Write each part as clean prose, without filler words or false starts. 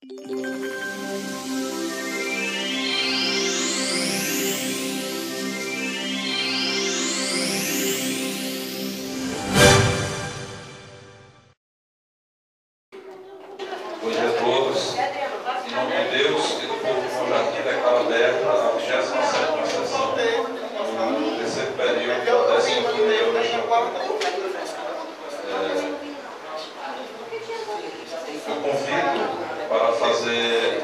Bom dia a todos. Em nome de Deus e do povo do Jardim, declaro aberta a 27ª sessão do terceiro período da 11ª legislatura. Eu convido para fazer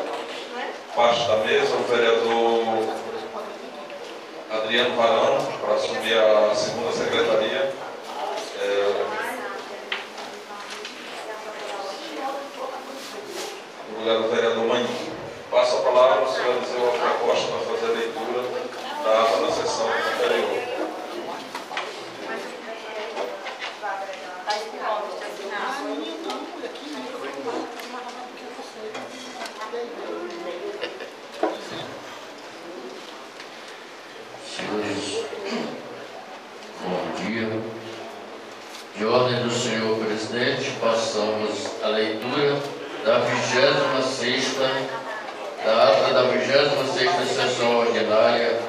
parte da mesa o vereador Adriano Varão, para assumir a segunda secretaria. No lugar do vereador Maninho. Passo a palavra ao senhor Eliseu Costa para fazer a leitura da ata da sessão anterior. Senhores, bom dia. De ordem do senhor presidente, passamos a leitura da 26ª, da ata da 26ª sessão ordinária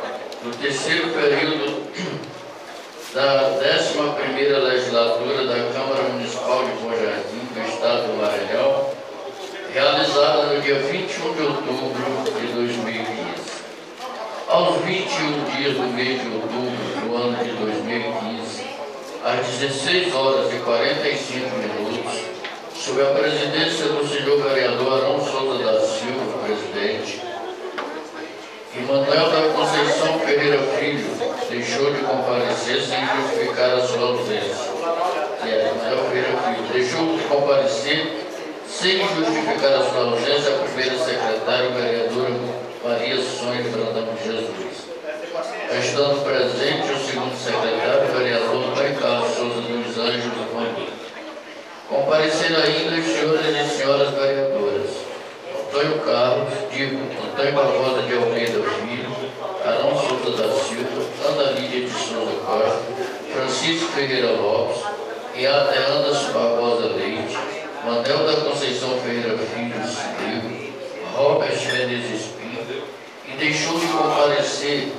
do terceiro período da 11ª legislatura da Câmara Municipal de Bom Jardim, do Estado do Maranhão, realizada no dia 21 de outubro de 2015. Aos 21 dias do mês de outubro do ano de 2015, às 16 horas e 45 minutos, sob a presidência do senhor vereador Arão Souza da Silva, presidente, e Manuel da Conceição Ferreira Filho deixou de comparecer sem justificar a sua ausência. Manuel Ferreira Filho deixou de comparecer sem justificar a sua ausência a primeira secretária, vereadora Maria Sônia Brandão de Jesus. Estando presente o segundo secretário, vereador Antônio Carlos Souza dos Anjos do Maninho. Compareceram ainda os senhores e senhoras vereadoras Antônio Barbosa de Almeida Filho, Arão Souza da Silva, Ana Lídia de Souza Costa, Francisco Ferreira Lopes, Iata Anderson Barbosa Leite, Manuel da Conceição Ferreira Filho Silvio, Robert Menezes Pinto, e deixou de comparecer,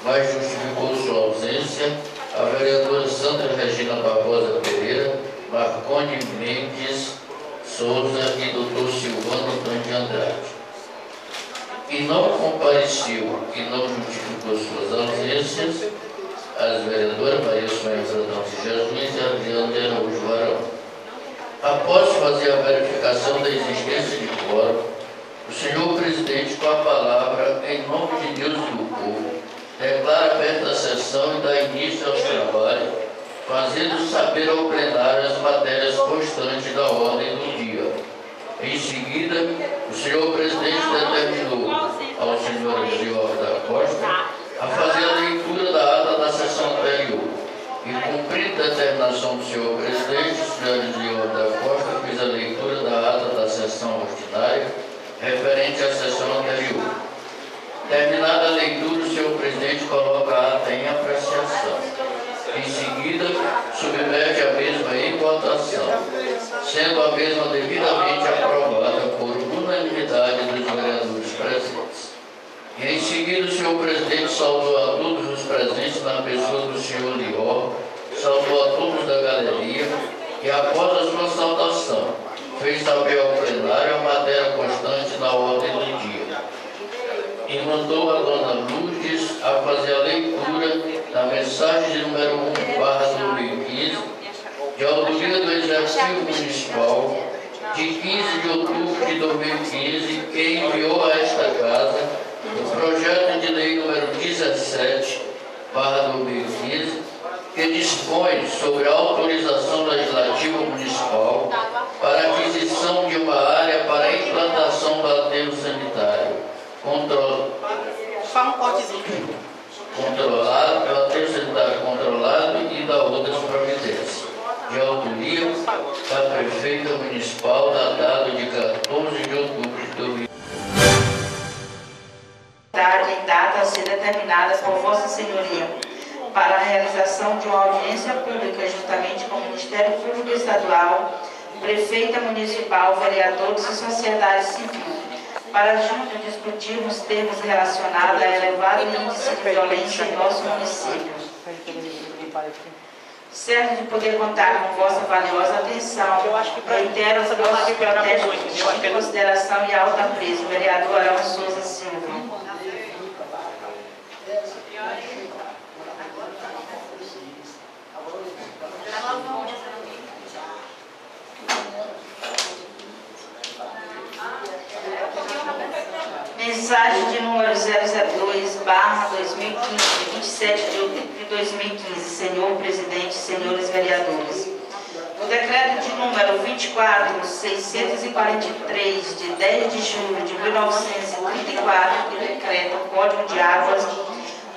mas justificou sua ausência, a vereadora Sandra Regina Barbosa Pereira, Marconi Mendes Souza e Dr. Silvano Antônio de Andrade. E não compareceu e não justificou suas ausências as vereadoras Maria Sônia Brandão de Jesus e Adriano de Araújo Varão. Após fazer a verificação da existência de quórum, o senhor presidente, com a palavra, em nome de Deus e do povo, declara aberta a sessão e dá início aos trabalhos, fazendo saber ao plenário as matérias constantes da ordem do dia. Em seguida, o senhor presidente determinou ao senhor Eliseu da Costa a fazer a leitura da ata da sessão anterior. E, cumprindo a determinação do senhor presidente, o senhor Eliseu da Costa fez a leitura da ata da sessão ordinária referente à sessão anterior. Terminada a leitura, o senhor presidente coloca a ata em apreciação. Em seguida, submete a mesma em votação, sendo a mesma devidamente aprovada por unanimidade dos vereadores presentes. E em seguida, o senhor presidente saudou a todos os presentes na pessoa do senhor Lior, saudou a todos da galeria e, após a sua saudação, fez saber ao plenário a matéria constante na ordem do dia. E mandou a dona Lourdes a fazer a leitura da mensagem número 1/2015, de autoria do Executivo Municipal, de 15 de outubro de 2015, que enviou a esta casa o projeto de lei número 17/2015, que dispõe sobre a autorização legislativa municipal para a aquisição de uma área para a implantação do aterro sanitário controlado, pelo aterro sanitário controlado e da outras providências, de autoria da prefeita municipal, datado de 14 de outubro de 2015. Em data a ser determinada por Vossa Senhoria, para a realização de uma audiência pública, juntamente com o Ministério Público Estadual, prefeita municipal, vereadores e sociedade civil, para juntos discutirmos temas relacionados a elevado índice de violência em nosso município. Certo de poder contar com vossa valiosa atenção, reitero os nossos protestos de consideração e alto apreço. Vereador Arão Souza Silva. Mensagem de número 002/2015, de 27 de outubro de 2015. Senhor Presidente, senhores vereadores. O decreto de número 24.643, de 10 de julho de 1934, que decreta o Código de Águas,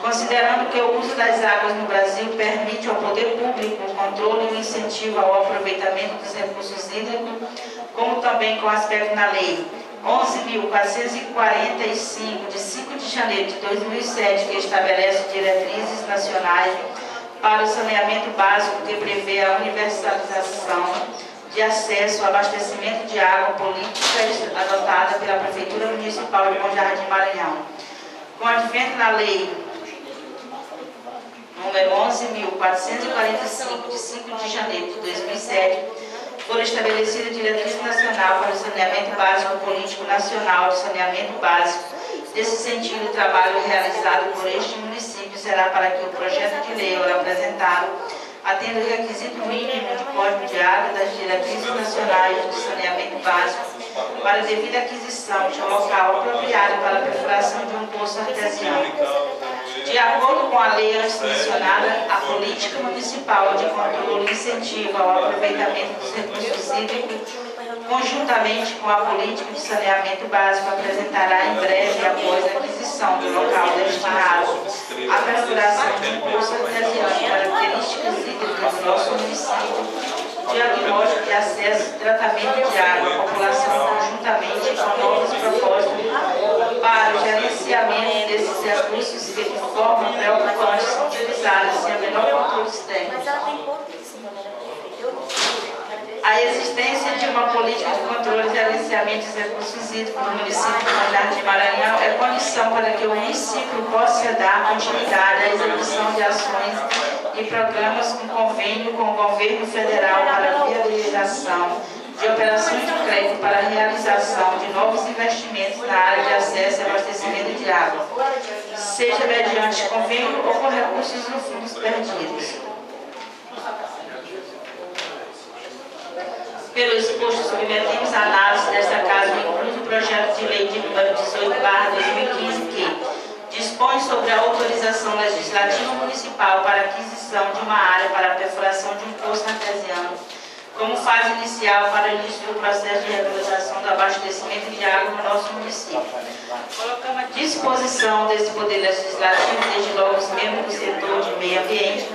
considerando que o uso das águas no Brasil permite ao poder público o controle e o incentivo ao aproveitamento dos recursos hídricos, como também com aspecto na lei 11.445, de 5 de janeiro de 2007, que estabelece diretrizes nacionais para o saneamento básico, que prevê a universalização de acesso ao abastecimento de água, políticas adotada pela Prefeitura Municipal de Bom Jardim, Maranhão. Com advento na lei número 11.445, de 5 de janeiro de 2007, foram estabelecidas diretrizes nacionais para o saneamento básico político nacional de saneamento básico. Nesse sentido, o trabalho realizado por este município será para que o projeto de lei ora apresentado atenda o requisito mínimo de Código de Água das diretrizes nacionais de saneamento básico para a devida aquisição de um local apropriado para a perfuração de um poço artesiano. De acordo com a lei antes mencionada, a política municipal de controle e incentivo ao aproveitamento dos recursos hídricos, conjuntamente com a política de saneamento básico, apresentará em breve, após a aquisição do local destinado à perfuração de um poço artesiano, características hídricas do nosso município, diagnóstico de acesso e tratamento de água à população, conjuntamente com novas propostas para o gerenciamento desses recursos que de forma preocupante são utilizados sem a menor controle técnico. A existência de uma política de controle e gerenciamento dos recursos hídricos no município de Bom Jardim, Maranhão é condição para que o município possa dar continuidade à execução de ações e programas com convênio com o governo federal para a viabilização de operações de crédito para a realização de novos investimentos na área de acesso e abastecimento de água, seja mediante convênio ou com recursos no fundos perdidos. Pelo exposto, submetemos a análise desta casa, incluso o projeto de lei de número 18/2015, que dispõe sobre a autorização legislativa municipal para aquisição de uma área para a perfuração de um poço artesiano, como fase inicial para o início do processo de regularização do abastecimento de água no nosso município. Colocamos à disposição desse Poder Legislativo, desde logo os membros do setor de meio ambiente,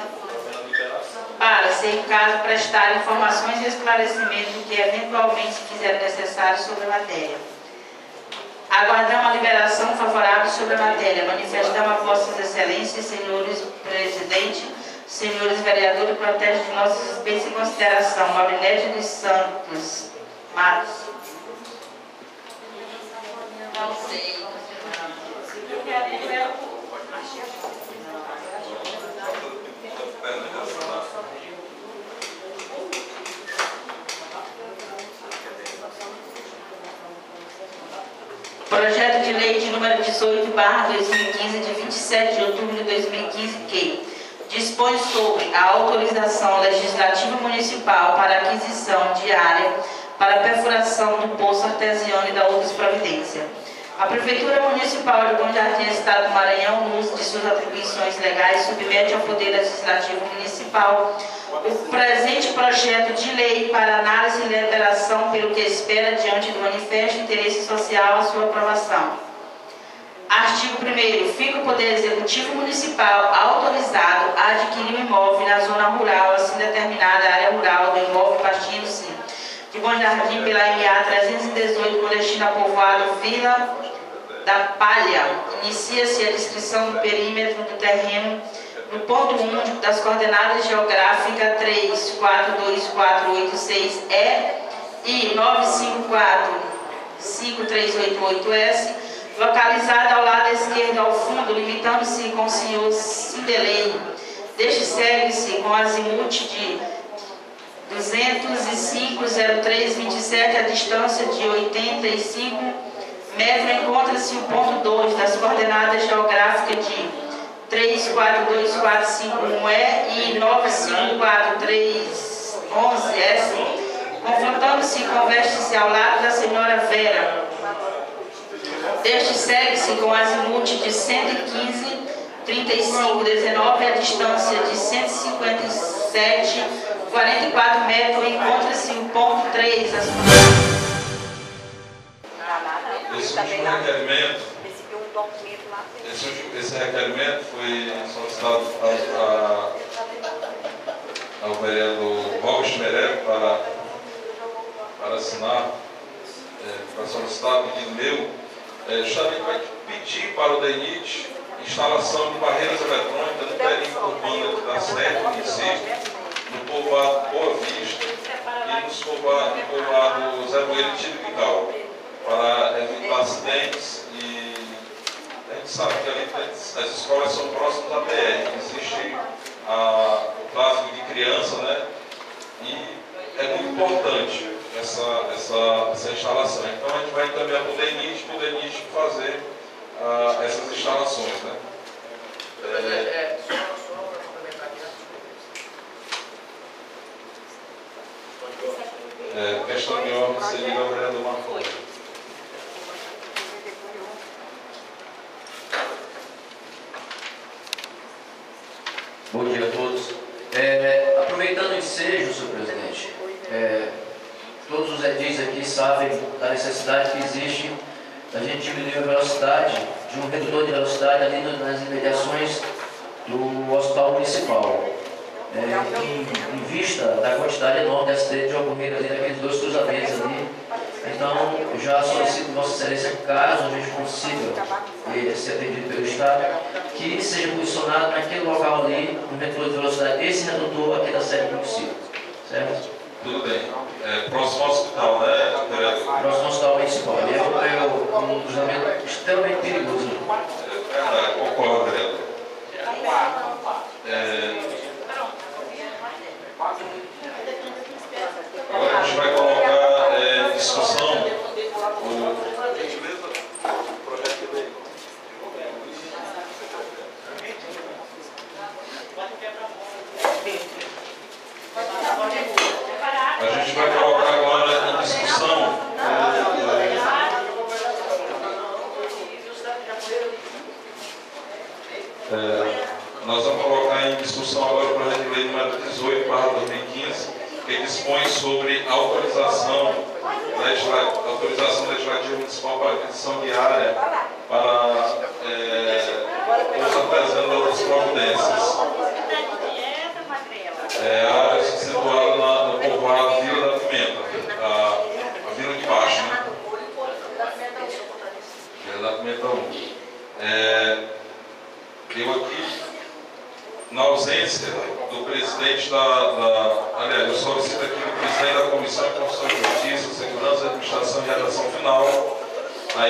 para, se em caso, prestar informações e esclarecimentos do que eventualmente se fizer necessário sobre a matéria. Aguardamos a liberação favorável sobre a matéria. Manifestamos a vossas excelências, senhores presidente, senhores vereadores, protesto de nossa suspeita e consideração. Maurinete dos Santos Matos. Não sei. Projeto de lei de número 18/2015, de 27 de outubro de 2015, que dispõe sobre a autorização legislativa municipal para aquisição de área para perfuração do poço artesiano e da outras providências. A Prefeitura Municipal de Bom Jardim, Estado do Maranhão, no uso de suas atribuições legais, submete ao Poder Legislativo Municipal o presente projeto de lei para análise e deliberação, pelo que espera, diante do manifesto interesse social, a sua aprovação. Artigo 1º. Fica o Poder Executivo Municipal autorizado a adquirir um imóvel na zona rural, assim determinada a área rural do imóvel partindo-se de Bom Jardim pela MA 318, com destino a povoado Vila da Palha. Inicia-se a descrição do perímetro do terreno no ponto 1 das coordenadas geográficas 3, 4, 2, 4, 8, 6 E e 954-5388S, localizada ao lado esquerdo ao fundo, limitando-se com o senhor Cindelei. Deste segue-se com azimuth de 205,0327, a distância de 85 metros, encontra-se o ponto 2 das coordenadas geográficas de 342451E e 954311S, confrontando-se com veste-se ao lado da senhora Vera. Deste segue-se com azimuth de 115,3519, a distância de 157,44 metros, encontra-se o ponto 3. Esse requerimento foi solicitado ao vereador Robert Meré para assinar, para solicitar o pedido meu, justamente para pedir para o DENIT instalação de barreiras eletrônicas no perímetro urbano da Sede município, no povoado Boa Vista e no povoado Zé Moeiro e Tiribical, para evitar acidentes. E a gente sabe que ali as escolas são próximas à BR, existe o tráfego de criança, né? E é muito importante essa instalação. Então a gente vai encaminhar para o DENIT fazer essas instalações, né? Só para complementar aqui. Questão de ordem seguida ao vereador Marcos. Bom dia a todos. Aproveitando o ensejo, senhor presidente, todos os edis aqui sabem da necessidade que existe da gente diminuir a velocidade, de um redutor de velocidade ali nas imediações do hospital municipal. Em vista da quantidade enorme de acidentes que ocorreram ali naqueles dois cruzamentos ali. Então, eu já solicito Vossa Excelência, caso a gente consiga ser atendido pelo Estado, que seja posicionado naquele local ali, no redutor de velocidade, esse redutor aqui da sede do município. Certo? Tudo bem. Próximo ao hospital, né, vereador? Próximo ao hospital municipal. E é um cruzamento extremamente perigoso. Verdade, concordo, vereador. Agora a gente vai colocar em discussão o projeto de lei. A gente vai colocar agora em discussão nós vamos colocar em discussão agora o projeto de lei número 18/2015, que dispõe sobre autorização legislativa municipal para aquisição de área para os apresentando outras providências. A área situada no povoado Vila da Pimenta, a Vila de Baixo, né? Vila da Pimenta 1. Eu aqui, na ausência do presidente aliás, eu solicito aqui do presidente da Comissão de Constituição e Justiça, Segurança, Administração e Redação Final, a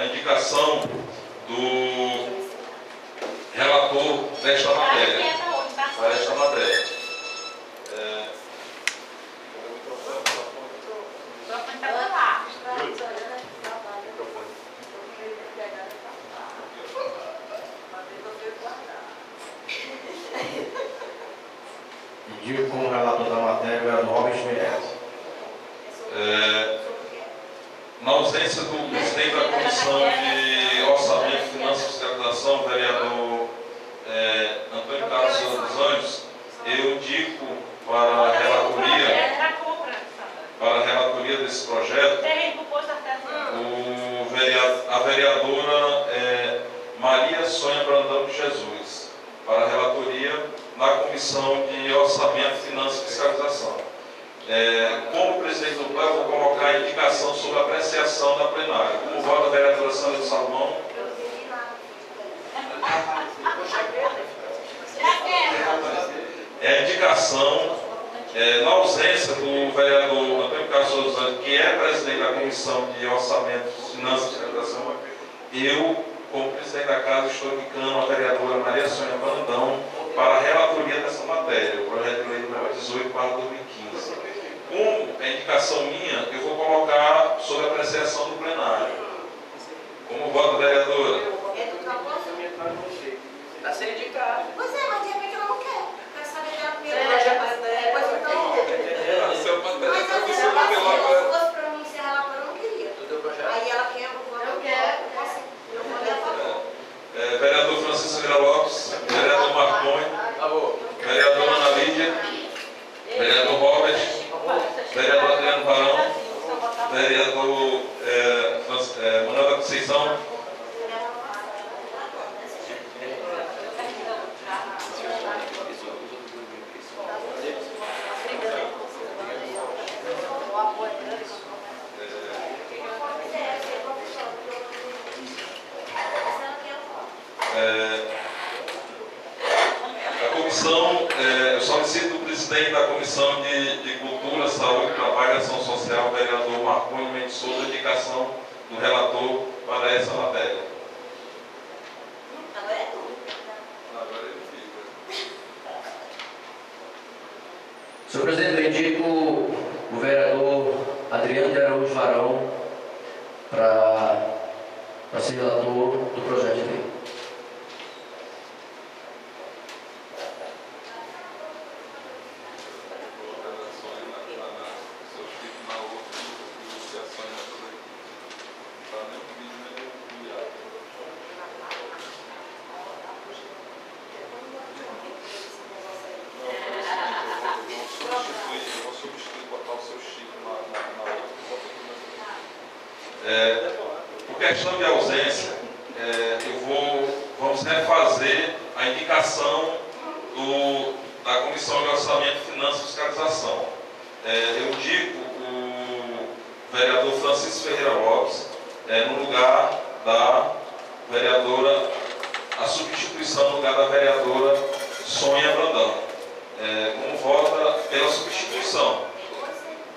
indicação do relator desta matéria. Indico como relator da matéria o vereador Robert Meré. Na ausência do presidente da Comissão de Orçamento, Finanças e Fiscalização, vereador Antônio Carlos Silva dos Anjos, eu indico para a relatoria desse projeto a vereadora Maria Sônia Brandão de Jesus, para a relatoria na Comissão de Orçamento, Finanças e Fiscalização. Como presidente do pleno, vou colocar a indicação sobre a apreciação da plenária. Como voto a vereadora Sandra Salomão. é a indicação, na ausência do vereador Antônio Carlos Souza, que é presidente da Comissão de Orçamento, Finanças e Fiscalização, eu, como presidente da Casa, estou indicando a vereadora Maria Sônia Brandão para a relatoria dessa matéria, o projeto de lei número 18/2015. Como é indicação minha, eu vou colocar sob apreciação do plenário. Como vota, vereadora? Está sendo indicado. Pois é, mas de repente ela não quer. Quero saber dela primeiro. Ela já está Depois então. Mas assim, se fosse para mim ser relatora, eu não queria. Aí ela quer, eu quero. Eu vou ler a favor. Vereador Francisco Vieira Lopes, vereador Marconi, vereadora Ana Lídia, vereador Robert, vereador Adriano Varão, vereador Manuel da Conceição, a comissão, eu solicito o presidente da Comissão de Cultura, Saúde, Trabalho e Ação Social, vereador Marconi Mendes Souza, indicação do relator para essa matéria. Agora é tudo. Agora ele fica. Senhor presidente, eu indico o vereador Adriano de Araújo Varão para ser relator do projeto de lei. Por questão de ausência, vamos refazer a indicação da Comissão de Orçamento, Finanças e Fiscalização. Eu indico o vereador Francisco Ferreira Lopes no lugar da vereadora, a substituição no lugar da vereadora Sônia Brandão. Como vota pela substituição?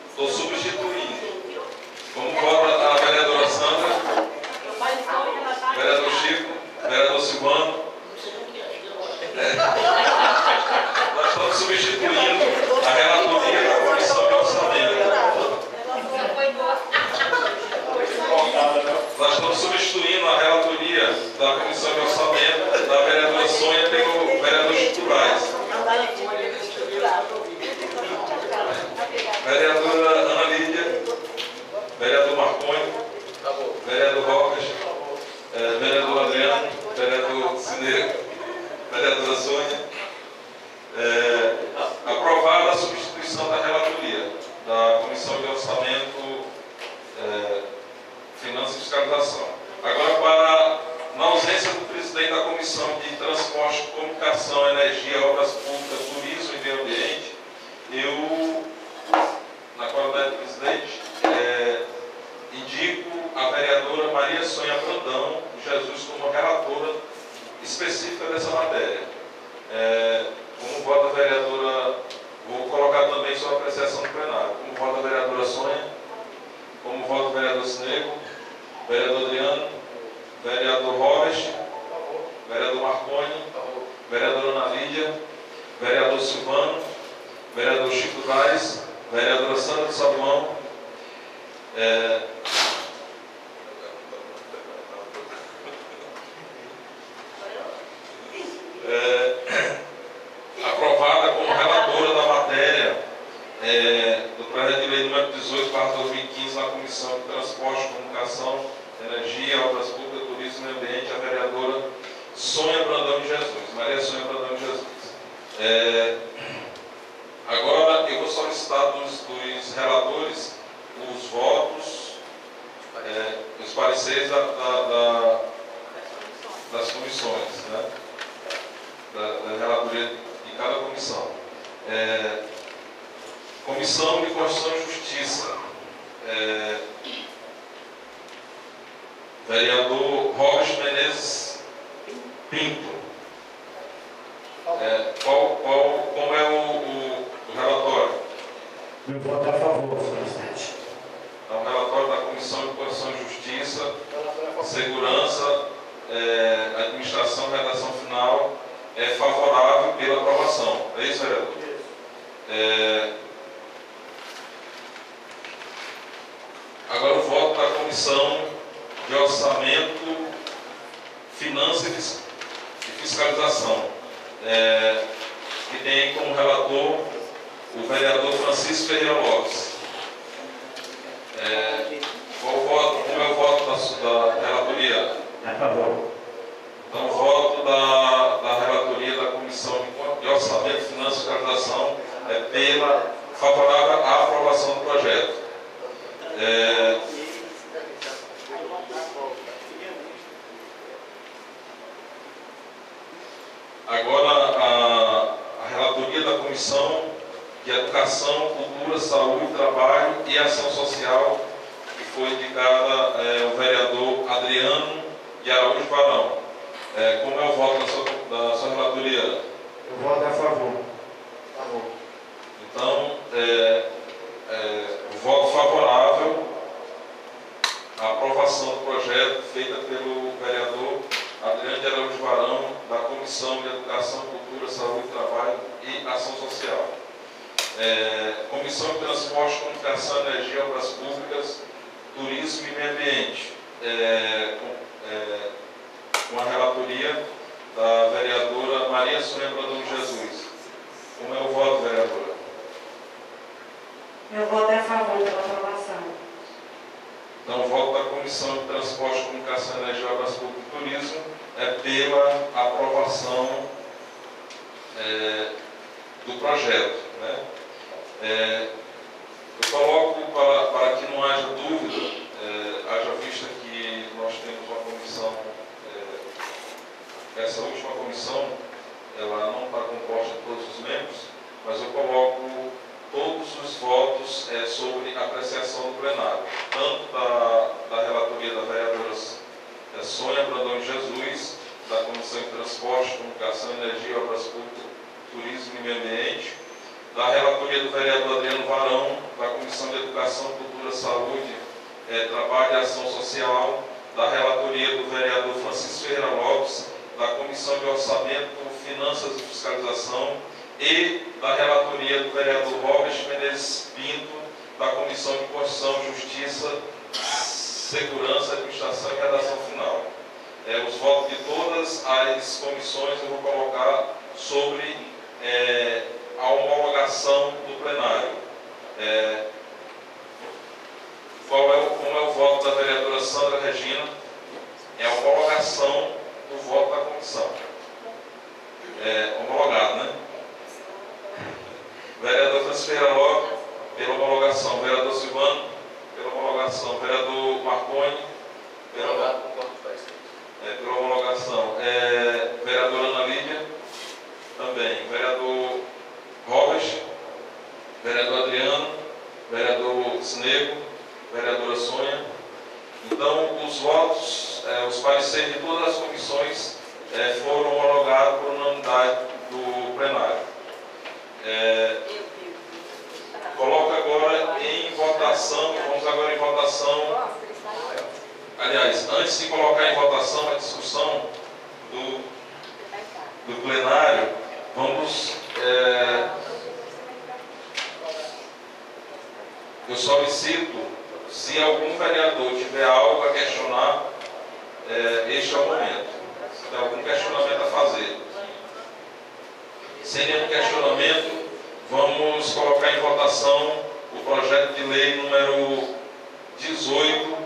Estou substituindo. Como vota a vereadora Sandra, vereador Chico, vereador Silvano. Nós estamos substituindo a relatoria da Comissão de Orçamento. Nós estamos substituindo a relatoria da Comissão de Orçamento da vereadora Sônia pelo vereador Chico Braz. Vereadora Ana Lídia, vereador Marconi, vereador Robert, vereador Adriano, vereador Cineiro, vereadora Sônia. Aprovada a substituição da relatoria da Comissão de Orçamento, Finanças e Fiscalização. Agora, na ausência do presidente da Comissão de Transporte, Comunicação, Energia, Obras Públicas, Turismo e Meio Ambiente, eu, na qualidade de presidente, indico a vereadora Maria Sônia Brandão Jesus como relatora específica dessa matéria. Como vota a vereadora, vou colocar também sua apreciação no plenário. Como vota a vereadora Sônia, como vota o vereador Sinego, vereador Adriano, vereador Robert, vereador Marconi, vereadora Ana Lídia, vereador Silvano, vereador Chico Braz, vereadora Sandra Salomão, aprovada como relatora da matéria do projeto de lei número 18/2015 na Comissão de Transporte, Comunicação, Energia, Obras Públicas, Turismo e Meio Ambiente, a vereadora Sônia Brandão de Jesus, Maria Sônia Brandão de Jesus. Agora eu vou solicitar dos relatores os votos, os pareceres das comissões, né? Da relatoria de cada comissão. Comissão de Constituição e Justiça. Vereador Robert Menezes Pinto. Como é é o relatório? Meu voto é a favor, senhor presidente. Então, o relatório da Comissão de Constituição e Justiça, Segurança, Administração e Redação Final é favorável pela aprovação. É isso, vereador? Agora o voto da Comissão de Orçamento, Finanças e Fiscalização, que tem como relator o vereador Francisco Ferreira Lopes. Como é o voto da relatoria? É a favor. Então, o voto da relatoria da Comissão de Orçamento, Finanças e Fiscalização é favorável à aprovação do projeto. Agora, a relatoria da Comissão de Educação, Cultura, Saúde, Trabalho e Ação Social, que foi indicada o vereador Adriano de Araújo Barão. Como é o voto da sua relatoria? Eu voto a favor. Então, o voto favorável à aprovação do projeto feita pelo vereador Adriano de Araújo Barão, da Comissão de Educação, Cultura, Saúde, Trabalho e Ação Social. Comissão de Transporte, Comunicação, Energia, Obras Públicas, Turismo e Meio Ambiente, com a relatoria da vereadora Maria Sônia Brandão Jesus. Como é o voto, vereadora? Meu voto é a favor pela aprovação. Então, o voto da Comissão de Transporte, Comunicação, Energia, Obras Públicas e Turismo é pela aprovação do projeto, né? Eu coloco para que não haja dúvida, haja vista que nós temos uma comissão, essa última comissão, ela não está composta de todos os membros, mas eu coloco todos os votos sobre apreciação do plenário, tanto da relatoria da vereadora Sônia Brandão Jesus, da Comissão de Transporte, Comunicação, Energia, Obras Públicas, Turismo e Meio Ambiente, da relatoria do vereador Adriano Varão, da Comissão de Educação, Cultura, Saúde, Trabalho e Ação Social, da relatoria do vereador Francisco Ferreira Lopes, da Comissão de Orçamento, Finanças e Fiscalização e da relatoria do vereador Robert Menezes Pinto, da Comissão de Constituição, Justiça, Segurança, Administração e Redação Final. Os votos de todas as comissões eu vou colocar sobre a homologação do plenário. Como é o voto da vereadora Sandra Regina? É a homologação do voto da comissão. Homologado, né? Vereador Francisco Ferreira Lopes, pela homologação. Vereador Silvano, pela homologação. Vereador Marconi, pela homologação. Vereadora Ana Lídia, também. Vereador Robert, vereador Adriano, vereador Sinego, vereadora Sônia. Então, os votos, os pareceres de todas as comissões foram homologados por unanimidade do plenário. Coloco agora em votação, vamos agora em votação. Aliás, antes de colocar em votação a discussão do plenário, vamos. Eu solicito, se algum vereador tiver algo a questionar, este é o momento. Se tem algum questionamento a fazer. Sem nenhum questionamento, vamos colocar em votação o projeto de lei número 18,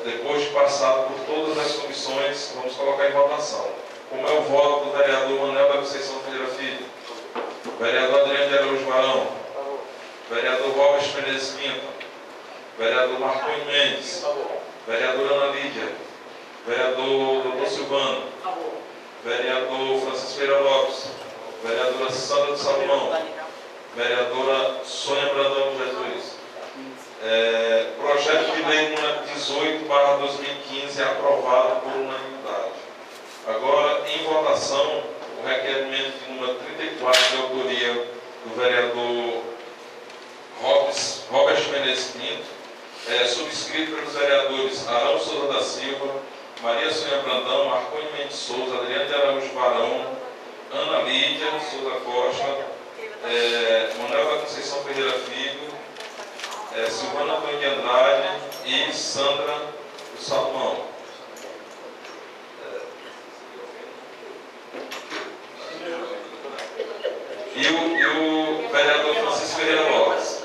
depois de passado por todas as comissões, vamos colocar em votação. Como é o voto do vereador Manuel da Conceição Ferreira Filho? Vereador Adriano de Araújo Barão? Vereador Robert Menezes Pinto? Vereador Marconi Mendes? Vereadora Ana Lídia? Vereador Dr. Silvano? Vereador Francisco Ferreira Lopes? Vereadora Sandra de Salomão? Vereadora Sônia Brandão Jesus? Projeto de lei número 18/2015 aprovado por unanimidade. Agora, em votação, o requerimento de número 34, de autoria do vereador Robert Menezes Pinto, subscrito pelos vereadores Arão Souza da Silva, Maria Sônia Brandão, Marconi Mendes Souza, Adriana de Araújo Barão, Ana Lídia Souza Costa, Manuel da Conceição Ferreira Filho, Silvana Antônio de Andrade e Sandra do Salomão. E o vereador Francisco Ferreira Lopes.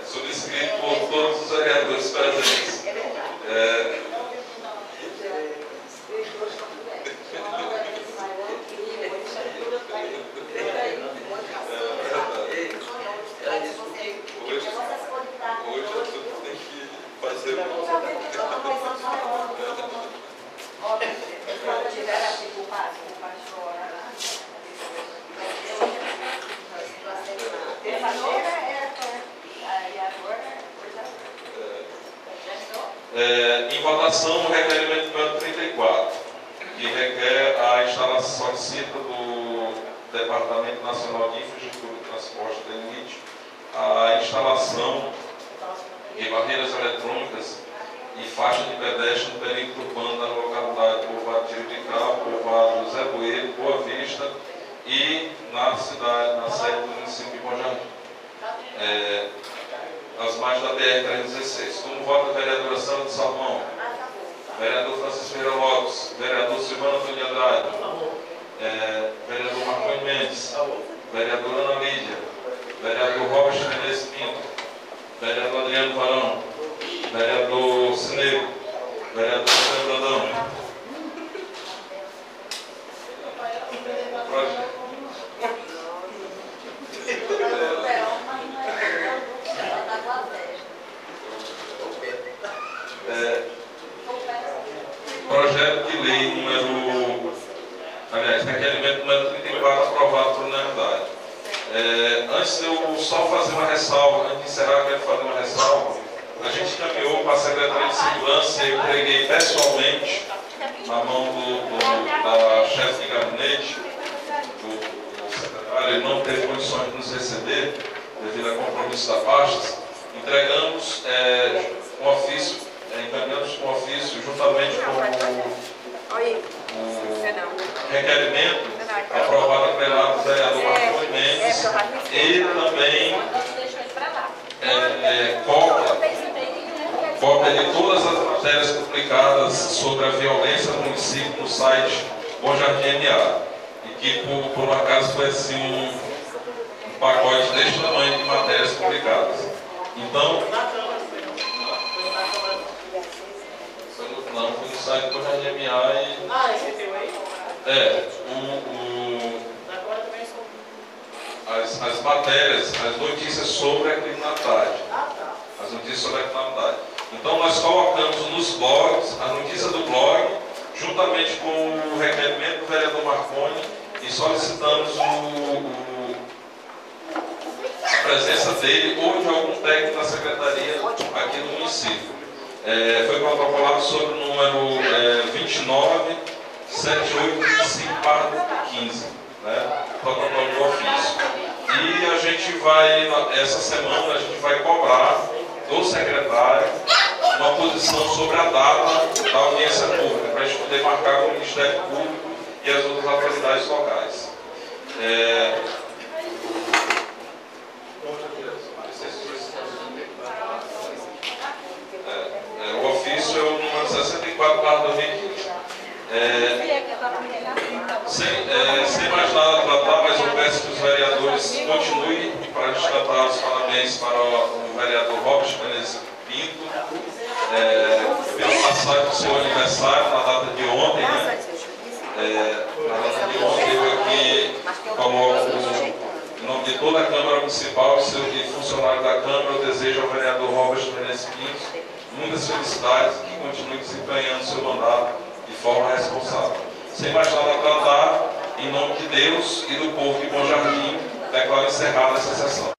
Subscrito por todos os vereadores presentes. Hoje eu tenho que fazer em votação o requerimento número 34, que requer a instalação, solicita do Departamento Nacional de Infraestrutura e Transporte DENIT a instalação de barreiras eletrônicas e faixa de pedestre no perímetro urbano da localidade Povoado Tiro de Cá, Povoado José Bueiro, Boa Vista e na sede do município de Bom Jardim. As margens da BR-316. Como vota a vereadora Sandra de Salomão, vereador Francisco Ferreira Lopes, vereador Silvana Antônio de Andrade, vereador Marconi Mendes, vereadora Ana Lídia, vereador Robert Menezes Pinto, vereador Adriano Varão, vereador Cineiro, vereador José Brandão. Projeto de lei requerimento número 34, aprovado por unanimidade. Antes de eu só fazer uma ressalva, antes de encerrar, eu quero fazer uma ressalva. A gente caminhou para a Secretaria de Segurança e eu entreguei pessoalmente na mão da chefe de gabinete, do secretário. Ele não teve condições de nos receber devido a compromisso da pasta. Entregamos um ofício, encaminhamos um ofício juntamente com o requerimento aprovado pelo vereador Marconi Mendes e também cópia de todas as matérias publicadas sobre a violência no município no site Bom Jardim MA, e que por um acaso foi assim um pacote deste tamanho de matérias publicadas. Então, não, foi no site do Bom Jardim MA e... esse teu aí? As matérias, as notícias sobre a criminalidade. As notícias sobre a criminalidade. Então nós colocamos nos blogs, a notícia do blog, juntamente com o requerimento do vereador Marconi, e solicitamos a presença dele ou de algum técnico da secretaria aqui no município. Foi protocolado sobre o número 297825/15, né? Protocolo do ofício. E a gente vai, essa semana, a gente vai cobrar do secretário uma posição sobre a data da audiência pública, para a gente poder marcar com o Ministério Público e as outras autoridades locais. O ofício é o número 64/2015. Sem mais nada a tratar, mas eu peço que os vereadores continuem para a gente cantar os parabéns para o vereador Robert Menezes Pinto, pela passagem do seu aniversário na data de ontem, né? Na data de ontem, eu aqui coloco, em nome de toda a Câmara Municipal e funcionários da Câmara, eu desejo ao vereador Robert Menezes Pinto muitas felicidades e que continue desempenhando seu mandato de forma responsável. Sem mais nada a tratar, em nome de Deus e do povo de Bom Jardim, declaro encerrada essa sessão.